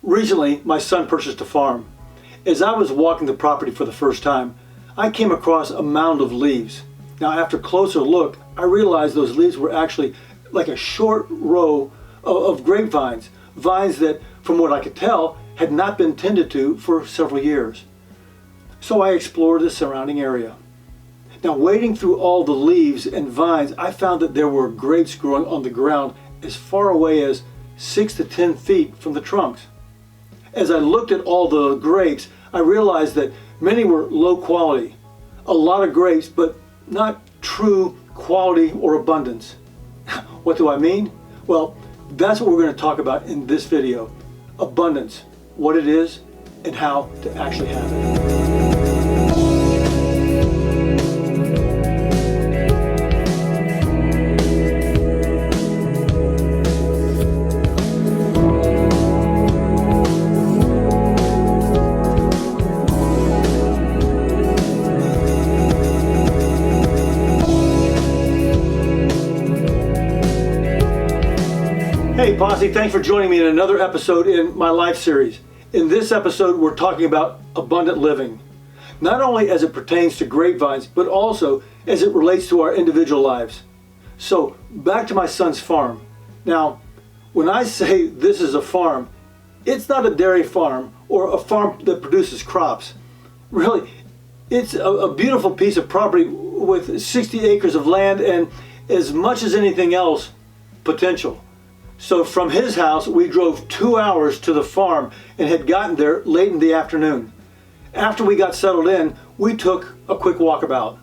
Recently, my son purchased a farm. As I was walking the property for the first time, I came across a mound of leaves. Now, after closer look, I realized those leaves were actually like a short row of grapevines, vines that, from what I could tell, had not been tended to for several years. So I explored the surrounding area. Now, wading through all the leaves and vines, I found that there were grapes growing on the ground as far away as 6 to 10 feet from the trunks. As I looked at all the grapes, I realized that many were low quality. A lot of grapes, but not true quality or abundance. What do I mean? Well, that's what we're going to talk about in this video. Abundance, what it is, and how to actually have it. Hey Posse, thanks for joining me in another episode in my life series. In this episode, we're talking about abundant living, not only as it pertains to grapevines, but also as it relates to our individual lives. So back to my son's farm. Now, when I say this is a farm, it's not a dairy farm or a farm that produces crops. Really, it's a beautiful piece of property with 60 acres of land and, as much as anything else, potential. So from his house, we drove 2 hours to the farm and had gotten there late in the afternoon. After we got settled in, we took a quick walkabout.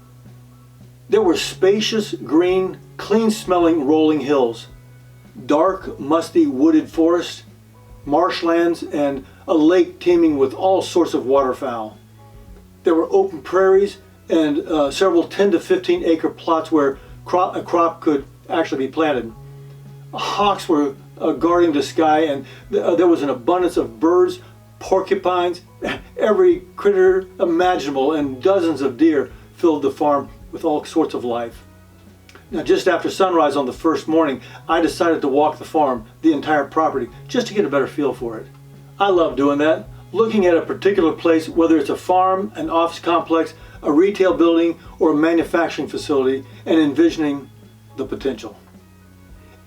There were spacious, green, clean-smelling rolling hills, dark, musty wooded forests, marshlands, and a lake teeming with all sorts of waterfowl. There were open prairies and several 10 to 15 acre plots where a crop could actually be planted. Hawks were guarding the sky, and there was an abundance of birds, porcupines, every critter imaginable, and dozens of deer filled the farm with all sorts of life. Now, just after sunrise on the first morning, I decided to walk the farm, the entire property, just to get a better feel for it. I love doing that, looking at a particular place, whether it's a farm, an office complex, a retail building, or a manufacturing facility, and envisioning the potential.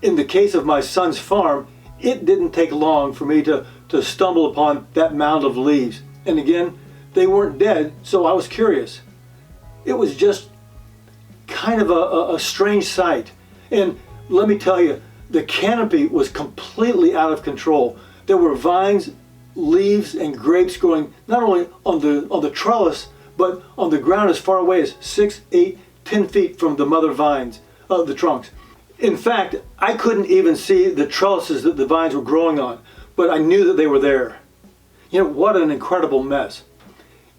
In the case of my son's farm, it didn't take long for me to stumble upon that mound of leaves. And again, they weren't dead, so I was curious. It was just kind of a strange sight. And let me tell you, the canopy was completely out of control. There were vines, leaves, and grapes growing not only on the trellis, but on the ground as far away as 6, 8, 10 feet from the mother vines, the trunks. In fact, I couldn't even see the trellises that the vines were growing on, but I knew that they were there. You know, what an incredible mess.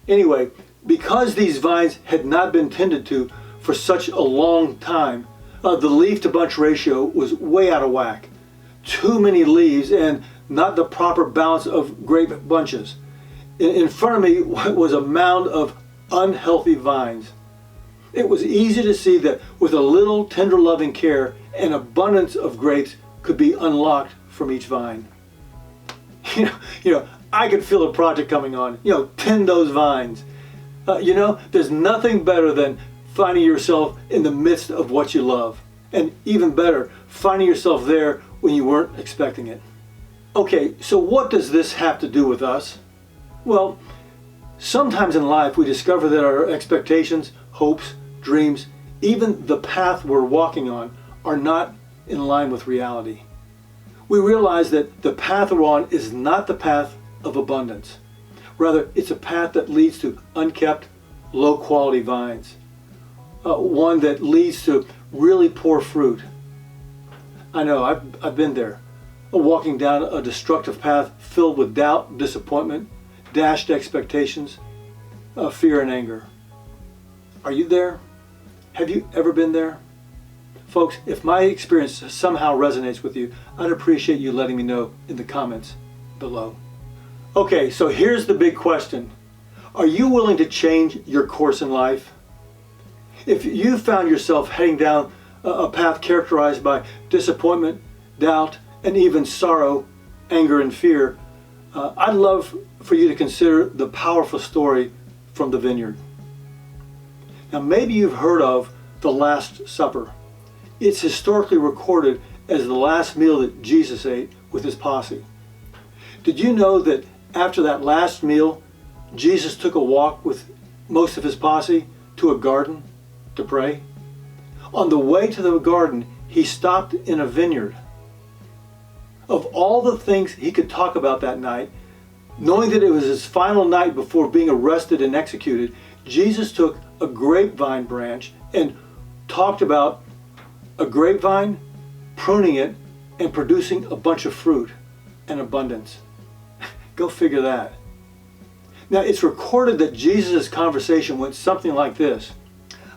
Anyway, because these vines had not been tended to for such a long time, the leaf to bunch ratio was way out of whack. Too many leaves and not the proper balance of grape bunches. In front of me was a mound of unhealthy vines. It was easy to see that with a little tender loving care, an abundance of grapes could be unlocked from each vine. You know, I could feel a project coming on. Tend those vines. There's nothing better than finding yourself in the midst of what you love. And even better, finding yourself there when you weren't expecting it. Okay, so what does this have to do with us? Well, sometimes in life we discover that our expectations, hopes, dreams, even the path we're walking on, are not in line with reality. We realize that the path we're on is not the path of abundance. Rather, it's a path that leads to unkept, low-quality vines. One that leads to really poor fruit. I know, I've been there. Walking down a destructive path filled with doubt, disappointment, dashed expectations, fear and anger. Are you there? Have you ever been there? Folks, if my experience somehow resonates with you, I'd appreciate you letting me know in the comments below. Okay, so here's the big question. Are you willing to change your course in life? If you found yourself heading down a path characterized by disappointment, doubt, and even sorrow, anger, and fear, I'd love for you to consider the powerful story from the Vineyard. Now, maybe you've heard of the Last Supper. It's historically recorded as the last meal that Jesus ate with his posse. Did you know that after that last meal, Jesus took a walk with most of his posse to a garden to pray? On the way to the garden, he stopped in a vineyard. Of all the things he could talk about that night, knowing that it was his final night before being arrested and executed, Jesus took a grapevine branch and talked about a grapevine, pruning it, and producing a bunch of fruit and abundance. Go figure that. Now, it's recorded that Jesus' conversation went something like this: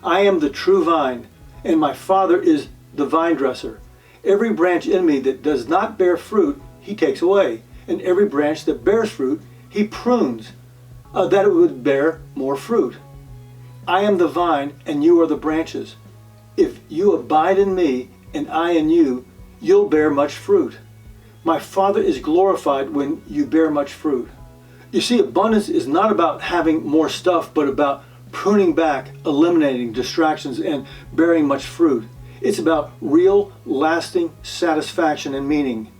I am the true vine, and my Father is the vine dresser. Every branch in me that does not bear fruit, he takes away. And every branch that bears fruit, he prunes, that it would bear more fruit. I am the vine, and you are the branches. If you abide in me, and I in you, you'll bear much fruit. My Father is glorified when you bear much fruit. You see, abundance is not about having more stuff, but about pruning back, eliminating distractions, and bearing much fruit. It's about real, lasting satisfaction and meaning.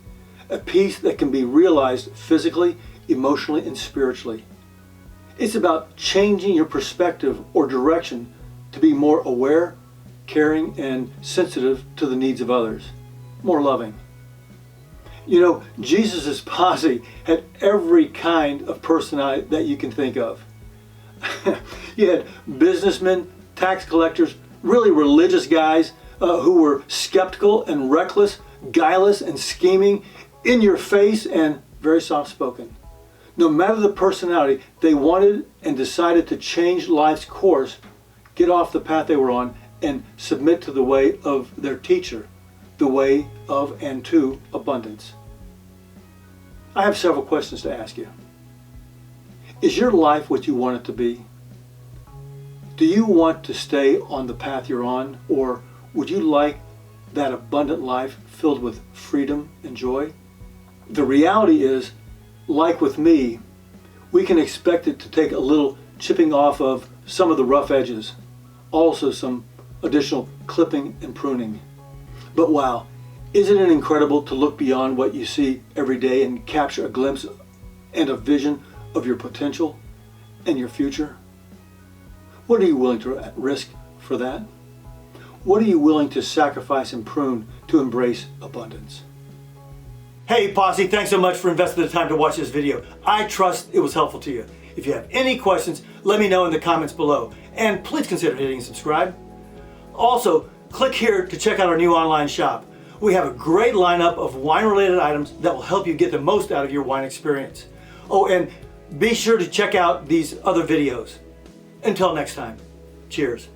A peace that can be realized physically, emotionally, and spiritually. It's about changing your perspective or direction to be more aware, caring, and sensitive to the needs of others. More loving. You know, Jesus' posse had every kind of personality that you can think of. You had businessmen, tax collectors, really religious guys who were skeptical and reckless, guileless and scheming, in your face and very soft-spoken. No matter the personality, they wanted and decided to change life's course, get off the path they were on, and submit to the way of their teacher, the way of and to abundance. I have several questions to ask you. Is your life what you want it to be? Do you want to stay on the path you're on, or would you like that abundant life filled with freedom and joy? The reality is, like with me, we can expect it to take a little chipping off of some of the rough edges, also some additional clipping and pruning. But wow, isn't it incredible to look beyond what you see every day and capture a glimpse and a vision of your potential and your future? What are you willing to risk for that? What are you willing to sacrifice and prune to embrace abundance? Hey Posse, thanks so much for investing the time to watch this video. I trust it was helpful to you. If you have any questions, let me know in the comments below. And please consider hitting subscribe. Also, click here to check out our new online shop. We have a great lineup of wine-related items that will help you get the most out of your wine experience. Oh, and be sure to check out these other videos. Until next time, cheers.